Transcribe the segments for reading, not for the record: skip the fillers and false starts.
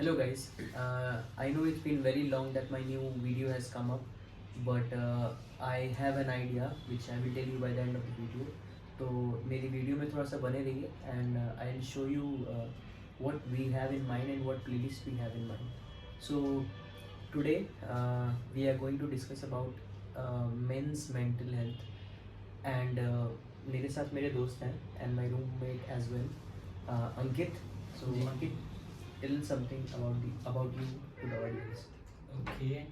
Hello guys, I know it's been very long that my new video has come up, but I have an idea which I will tell you by the end of the video. तो मेरी video में थोड़ा सा बने रहिए and I'll show you what we have in mind and what playlist we have in mind. So today we are going to discuss about men's mental health and मेरे साथ मेरे दोस्त हैं and my roommate as well, Ankit. So ji. Ankit, tell something about you to the audience. Okay.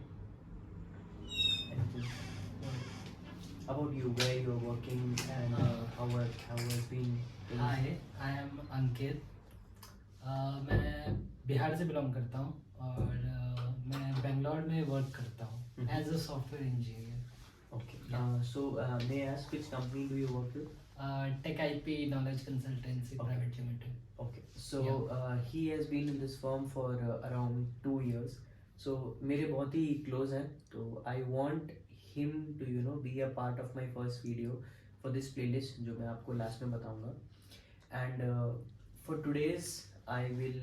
And just about you, where you are working and how has been things. Hi, I am Ankit. मैं बिहार से belong करता हूँ और मैं बेंगलोर में work करता हूँ as a software engineer. Okay. So may I ask which company do you work with? Tech IP knowledge consultancy Okay. Private limited. Okay. So he has been in this firm for around 2 years. So मेरे बहुत ही close हैं. तो I want him to be a part of my first video for this playlist जो मैं आपको last में बताऊंगा. And for today's I will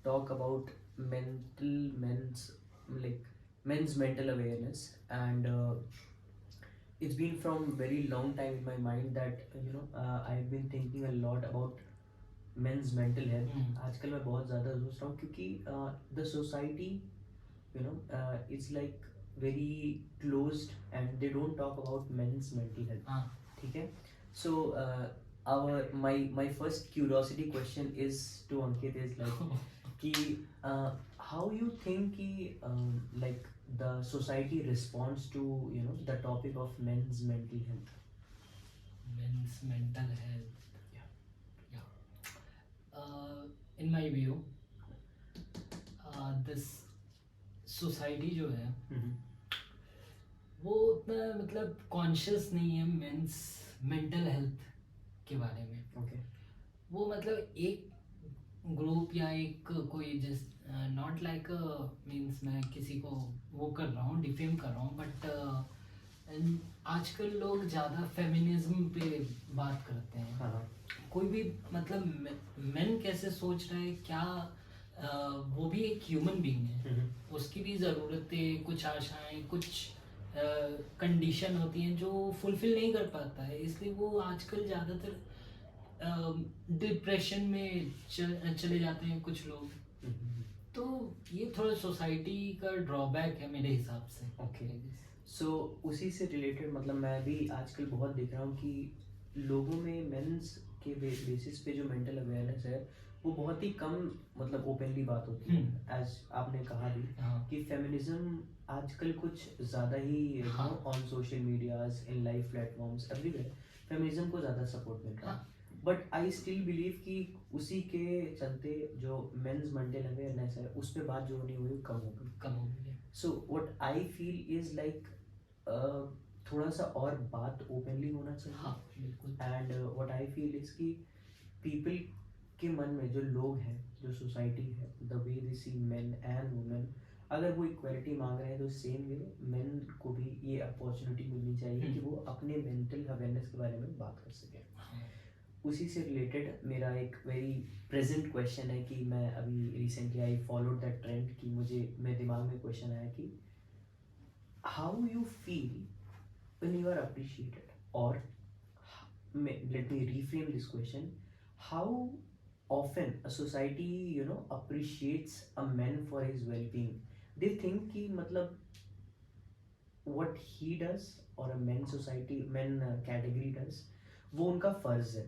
talk about men's mental awareness and it's been from very long time in my mind that I've been thinking a lot about men's mental health. आजकल मैं बहुत ज़्यादा सोच रहा हूँ क्योंकि the society it's like very closed and they don't talk about men's mental health. ठीक है. So my first curiosity question is to Ankit is like कि how you think कि like the society responds to the topic of men's mental health. Men's mental health. Yeah. In my view, this society जो है वो उतना मतलब conscious नहीं है mains mental health के बारे में. Okay. वो मतलब एक ग्रुप या एक कोई जिस नॉट लाइक मीन्स मैं किसी को वो कर रहा हूँ डिफेम कर रहा हूँ बट आजकल लोग ज़्यादा फेमिनिज्म पे बात करते हैं. हाँ. कोई भी मतलब मेन कैसे सोच रहा है क्या वो भी एक ह्यूमन बीइंग है. उसकी भी ज़रूरतें कुछ आशाएं कुछ कंडीशन होती हैं जो फुलफिल नहीं कर पाता है. इसलिए वो आजकल ज़्यादातर डिप्रेशन में चले जाते हैं कुछ लोग. तो ये थोड़ा सोसाइटी का ड्रॉबैक है मेरे हिसाब से. Okay. So उसी से रिलेटेड मतलब मैं भी आजकल बहुत देख रहा हूँ कि लोगों में मेंस के बेसिस पे जो मेंटल अवेयरनेस है वो बहुत ही कम मतलब ओपनली बात होती है. एज आपने कहा भी कि फेमिनिज्म आजकल कुछ ज़्यादा ही on social medias in live platforms everywhere feminism को ज़्यादा सपोर्ट मिल रहा है. बट आई स्टिल बिलीव कि उसी के चलते जो मेंस मेंटल अवेयरनेस है उस पर बात जो होनी हुई कम हो गई. So what I feel is like थोड़ा सा और बात ओपनली होना चाहिए. And what I feel is कि पीपल के मन में जो लोग हैं जो सोसाइटी है the way they see men and women अगर वो इक्वालिटी मांग रहे हैं तो सेम वे मेन को भी ये अपॉर्चुनिटी मिलनी चाहिए कि वो अपने मेंटल अवेयरनेस के बारे में बात कर सकें. उसी से रिलेटेड मेरा एक वेरी प्रेजेंट क्वेश्चन है कि मैं अभी recently I followed that trend कि मुझे मेरे दिमाग में क्वेश्चन आया कि how you feel when you are appreciated और let me reframe this question. How often a society appreciates a man for his well-being? They think कि मतलब what he does or a men category does वो उनका फर्ज है.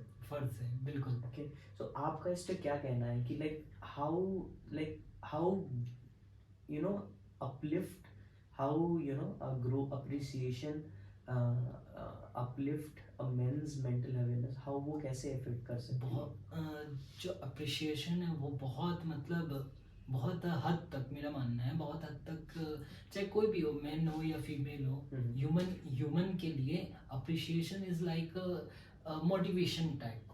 बिल्कुल. Okay. सो आपका इस पे क्या कहना है कि how uplift grow appreciation uplift a men's mental awareness how वो कैसे इफेक्ट कर सकते हैं. बहुत जो अप्रिसिएशन है वो बहुत मतलब बहुत हद तक मेरा मानना है बहुत हद तक चाहे कोई भी हो मेन हो या फीमेल हो ह्यूमन के लिए appreciation is like motivation type.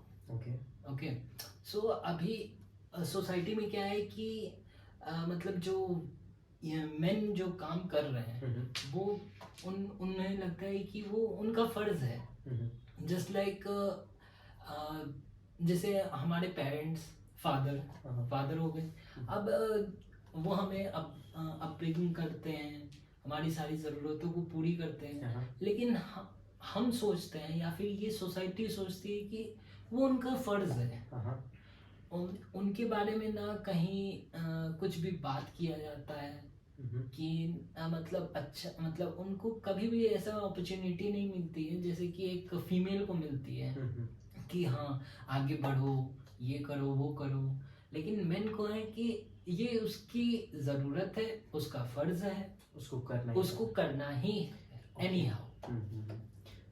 Okay. So अभी सोसाइटी में क्या है कि मतलब जो मेन जो काम कर रहे हैं वो उन्हें लगता है कि वो उनका फर्ज है. जस्ट लाइक जैसे हमारे पेरेंट्स फादर हो गए. अब वो हमें अपब्रिंग करते हैं, हमारी सारी ज़रूरतों को पूरी करते हैं, हाँ लेकिन हम सोचते हैं या फिर ये सोसाइटी सोचती है कि वो उनका फ़र्ज़ है। हाँ उनके बारे में ना कहीं कुछ भी बात किया जाता है कि मतलब अच्छा, मतलब उनको कभी भी ऐसा अपॉर्चुनिटी नहीं मिलती है जैसे कि एक फीमेल को मिलती है कि हाँ आगे बढ़ो, ये करो वो करो। लेकिन मेन को है कि ये उसकी ज़रूरत है, उसका फ़र्ज़ है, उसको करना ही है anyhow.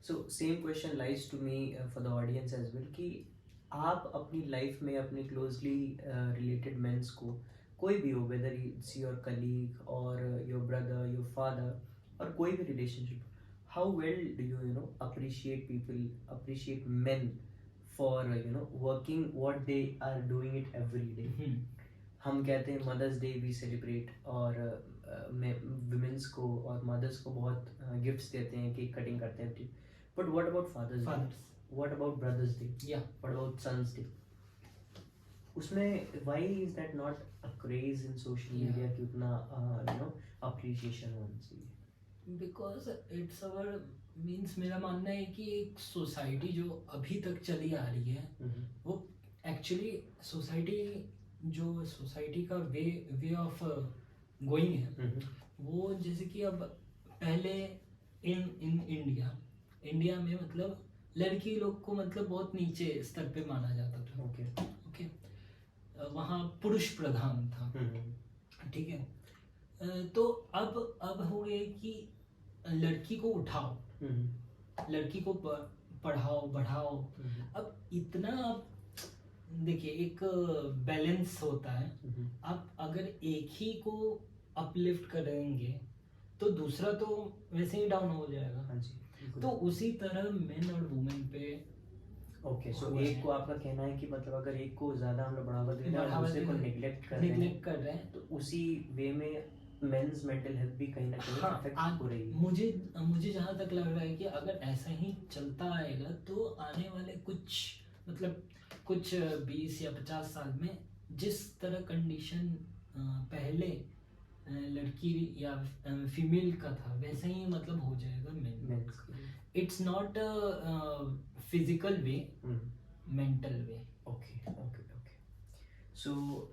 So same question lies to me for the audience as well कि आप अपनी लाइफ में अपने क्लोजली रिलेटेड मेंस को, कोई भी हो, वेदर इट्स योर कलीग और योर ब्रदर, योर फादर, और कोई भी relationship, how well do you know appreciate people, appreciate men for working what they are doing it every day? हम कहते हैं मदर्स डे वी सेलिब्रेट, और women's को और मदर्स को बहुत गिफ्ट्स देते हैं, केक कटिंग करते हैं, but what about fathers day, what about brothers day, what about sons day? उसमें why is that not a craze in social media कि उतना अप्रिशिएशन होना चाहिए? बिकॉज इट्स अवर मीन्स, मेरा मानना है कि एक सोसाइटी जो अभी तक चली आ रही है वो एक्चुअली सोसाइटी का वे ऑफ गोइंग है वो, जैसे कि अब पहले इन इंडिया में मतलब लड़की लोग को मतलब बहुत नीचे स्तर पे माना जाता था। ओके वहाँ पुरुष प्रधान था, ठीक है। तो अब हो गए कि लड़की को उठाओ, लड़की को पढ़ाओ बढ़ाओ। अब इतना देखिए एक बैलेंस होता है। आप अगर एक ही को अपलिफ्ट करेंगे तो दूसरा तो वैसे ही डाउन हो जाएगा। तो उसी तरह मेन और वुमेन पे ओके सो एक को आपका कहना है कि मतलब अगर एक को ज्यादा हम लोग बढ़ावा दे रहे हैं और दूसरे को नेग्लेक्ट कर रहे हैं तो उसी वे में मेंस मेंटल हेल्थ भी कहीं ना कहीं अफेक्ट हो रही है। मुझे जहाँ तक लग रहा है कि अगर ऐसा ही चलता आएगा तो आने वाले कुछ 20 या 50 साल में जिस तरह कंडीशन पहले लड़की या फीमेल का था वैसे ही मतलब हो जाएगा men. It's not physical way, mental way. Okay so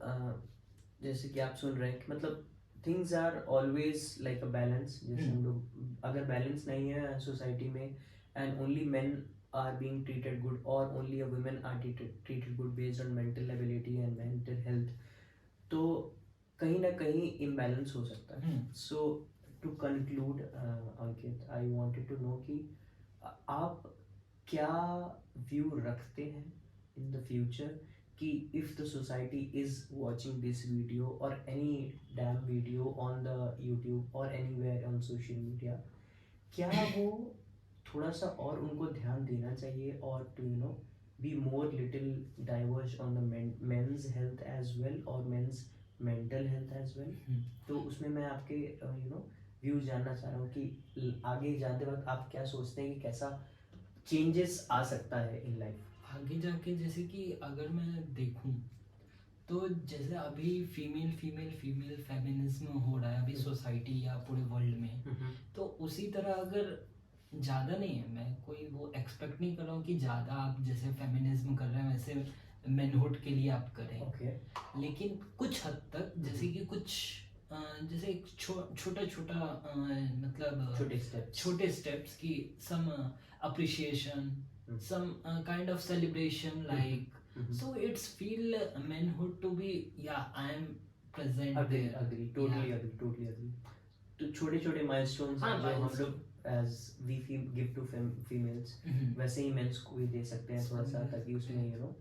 जैसे कि आप सुन रहे हैं कि मतलब things are always like a balance. जैसे हम लोग अगर बैलेंस नहीं है सोसाइटी में and only men are being treated good or only a women are treated good based on mental ability and mental health, तो कहीं ना कहीं imbalance हो सकता है। So to conclude Ankit, I wanted to know कि आप क्या व्यू रखते हैं in the future कि if the society is watching this video or any damn video on the YouTube or anywhere on social media, क्या वो थोड़ा सा और उनको ध्यान देना चाहिए और to be more little diverge on the men's health as well और men's mental health as well? तो उसमें मैं आपके व्यूज जानना चाह रहा हूँ कि आगे जाते वक्त आप क्या सोचते हैं कि कैसा चेंजेस आ सकता है इन लाइफ आगे जाके। जैसे कि अगर मैं देखूं तो जैसे अभी फीमेल फेमिनिज्म हो रहा है अभी सोसाइटी या पूरे वर्ल्ड में, तो उसी तरह अगर ज़्यादा नहीं है, मैं कोई वो एक्सपेक्ट नहीं कर रहा हूँ कि ज़्यादा आप जैसे फेमिनिज्म कर रहे हैं वैसे मैनहुड के लिए आप करें। लेकिन कुछ हद तक जैसे कि कुछ जैसे एक छोटा मतलब छोटे स्टेप्स की सम appreciation, some kind of celebration, like so it's feel manhood to be I am present there. Totally agree. तो छोटे माइलस्टोन्स हैं जो हम लोग as we give to females वैसे ही मेंस को भी दे सकते हैं थोड़ा सा, ताकि उसमें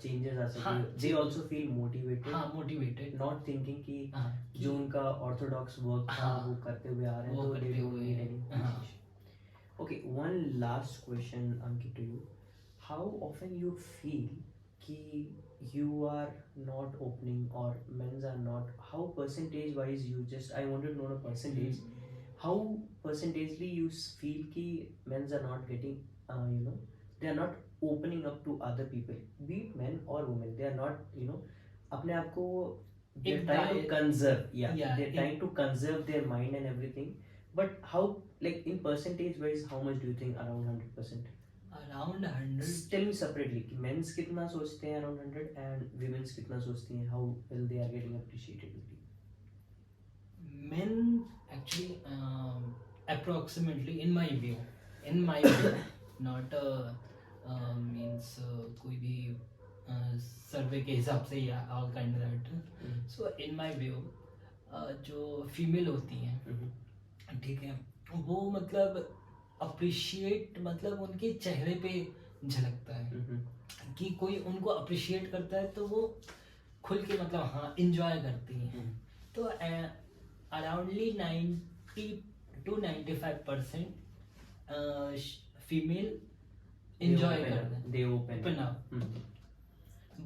चेंजेस आ सके। they also feel motivated, not thinking कि जो उनका ऑर्थोडॉक्स वर्क था वो करते हुए आ रहे हैं तो they don't need any. Okay, one last question, Ankit, to you. How often you feel कि you are not opening or men's are not, how percentage wise you just, I wanted to know the percentage, how percentagely you feel कि men's are not getting they are not opening up to other people, be it men or women, they are not अपने आप को they're एक trying to diet- conserve, yeah, Yeah, they're trying to conserve their mind and everything. But how, like in percentage wise, how much do you think? Around 100%? around 100. Tell me separately कि men's कितना सोचते हैं around 100 and women's कितना सोचती हैं, how well they are getting appreciated? Men actually, approximately in my view, not means कोई भी सर्वे के हिसाब से या all kind of that. So in my view, जो फीमेल होती हैं, ठीक है, वो मतलब अप्रिशिएट, मतलब उनके चेहरे पे झलकता है कि कोई उनको अप्रिशिएट करता है तो वो खुल के मतलब हाँ इंजॉय करती हैं. तो अराउंडली 90 to 95% फीमेल इंजॉय करते हैं, they open up.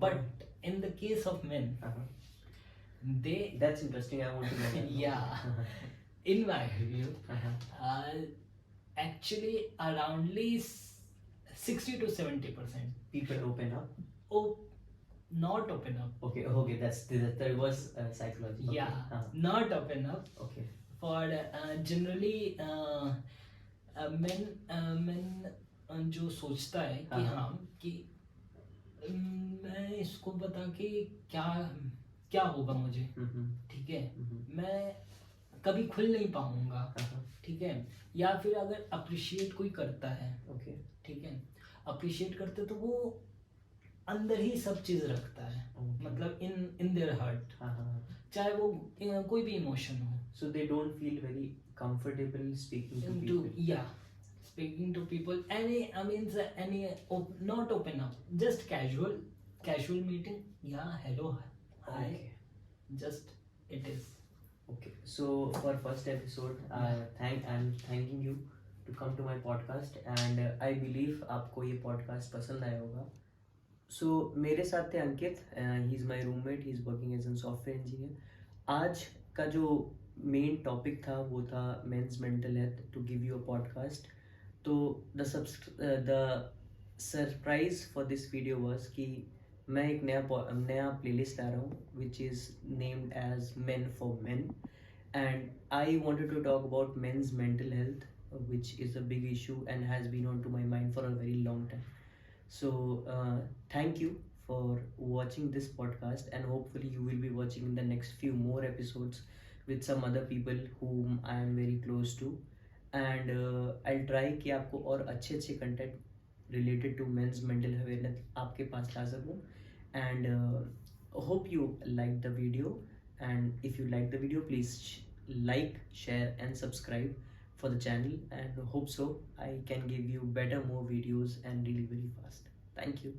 But in the case of men, they that's interesting, I want to know that. yeah in my view, actually aroundly 60 to 70% people open up. oh not open up. Okay, that's the reverse psychology. Okay. Yeah, not open up. Okay. For generally men जो सोचता है कि हाँ कि मैं इसको बता के क्या होगा मुझे, ठीक है, मैं कभी खुल नहीं पाऊंगा, ठीक है, या फिर अगर अप्रिशिएट कोई करता है, ओके, ठीक है, अप्रिशिएट करते तो वो अंदर ही सब चीज रखता है, मतलब इन देयर हार्ट, चाहे वो कोई भी इमोशन हो. So they don't feel very comfortable speaking to people. Yeah, speaking to people, not open up, just casual meeting, yeah, hello, hi, Okay. just it is. Okay, so for first episode, I'm thanking you to come to my podcast, and I believe आपको ये podcast पसंद आया होगा. So मेरे साथ थे अंकित, he is my roommate, he is working as a software engineer. आज का जो मेन टॉपिक था वो था men's mental health, to give you a podcast. तो the surprise for this video was कि मैं एक नया प्लेलिस्ट ला रहा हूँ which is named as men for men, and I wanted to talk about men's mental health which is a big issue and has been on to my mind for a very long time. So thank you for watching this podcast, and hopefully you will be watching in the next few more episodes with some other people whom I am very close to, and I'll try कि आपको और अच्छे content related to men's mental awareness आपके पास ला सकूँ, and hope you like the video, and if you like the video please like, share and subscribe for the channel, and hope so I can give you more videos and really very fast. Thank you.